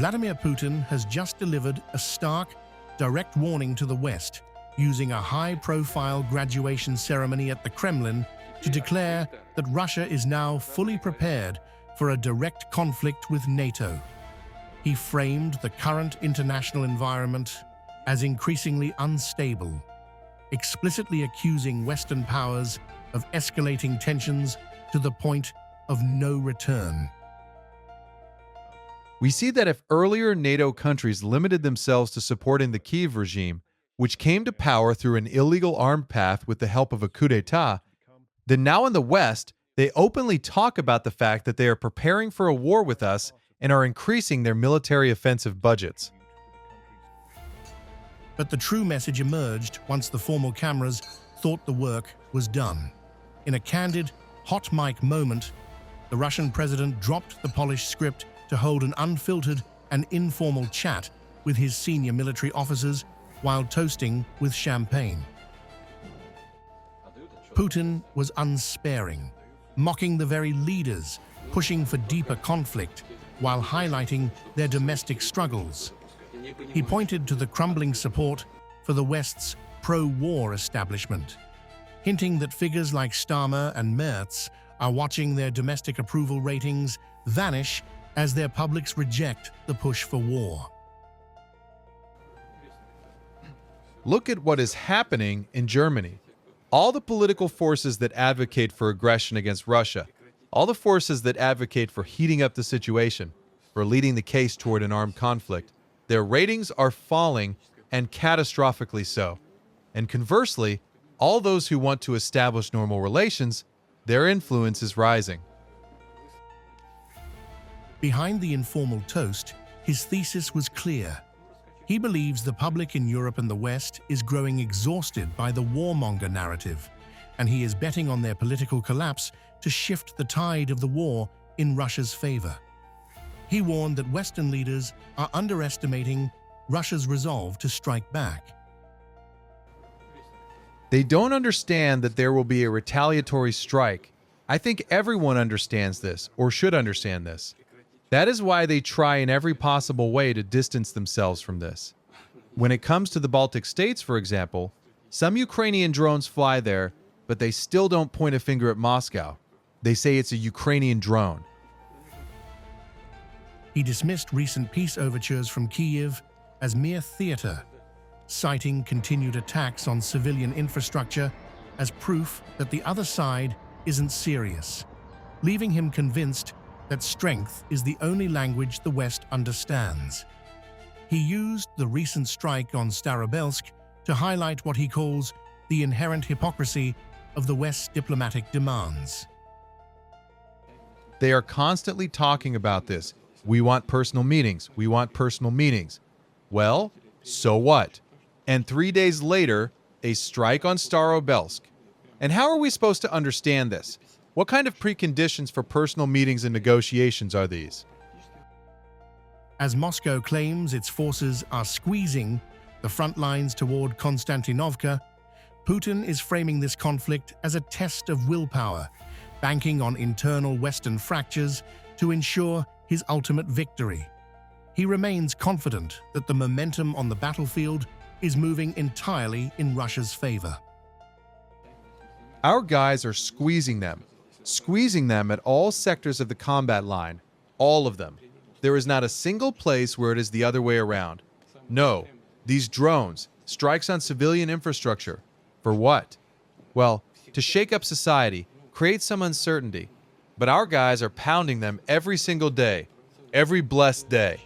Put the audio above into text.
Vladimir Putin has just delivered a stark, direct warning to the West, using a high-profile graduation ceremony at the Kremlin to declare that Russia is now fully prepared for a direct conflict with NATO. He framed the current international environment as increasingly unstable, explicitly accusing Western powers of escalating tensions to the point of no return. We see that if earlier NATO countries limited themselves to supporting the Kyiv regime, which came to power through an illegal armed path with the help of a coup d'etat, then now in the West, they openly talk about the fact that they are preparing for a war with us and are increasing their military offensive budgets. But the true message emerged once the formal cameras thought the work was done. In a candid, hot mic moment, the Russian president dropped the polished script to hold an unfiltered and informal chat with his senior military officers while toasting with champagne. Putin was unsparing, mocking the very leaders, pushing for deeper conflict, while highlighting their domestic struggles. He pointed to the crumbling support for the West's pro-war establishment, hinting that figures like Starmer and Merz are watching their domestic approval ratings vanish as their publics reject the push for war. Look at what is happening in Germany. All the political forces that advocate for aggression against Russia, all the forces that advocate for heating up the situation, for leading the case toward an armed conflict, their ratings are falling, and catastrophically so. And conversely, all those who want to establish normal relations, their influence is rising. Behind the informal toast, his thesis was clear. He believes the public in Europe and the West is growing exhausted by the warmonger narrative, and he is betting on their political collapse to shift the tide of the war in Russia's favor. He warned that Western leaders are underestimating Russia's resolve to strike back. They don't understand that there will be a retaliatory strike. I think everyone understands this, or should understand this. That is why they try in every possible way to distance themselves from this. When it comes to the Baltic states, for example, some Ukrainian drones fly there, but they still don't point a finger at Moscow. They say it's a Ukrainian drone. He dismissed recent peace overtures from Kyiv as mere theater, citing continued attacks on civilian infrastructure as proof that the other side isn't serious, leaving him convinced that strength is the only language the West understands. He used the recent strike on Starobelsk to highlight what he calls the inherent hypocrisy of the West's diplomatic demands. They are constantly talking about this. We want personal meetings. We want personal meetings. Well, so what? And 3 days later, a strike on Starobelsk. And how are we supposed to understand this? What kind of preconditions for personal meetings and negotiations are these? As Moscow claims its forces are squeezing the front lines toward Konstantinovka, Putin is framing this conflict as a test of willpower, banking on internal Western fractures to ensure his ultimate victory. He remains confident that the momentum on the battlefield is moving entirely in Russia's favor. Our guys are squeezing them at all sectors of the combat line, all of them. There is not a single place where it is the other way around. No, these drones, strikes on civilian infrastructure. For what? Well, to shake up society, create some uncertainty. But our guys are pounding them every single day, every blessed day.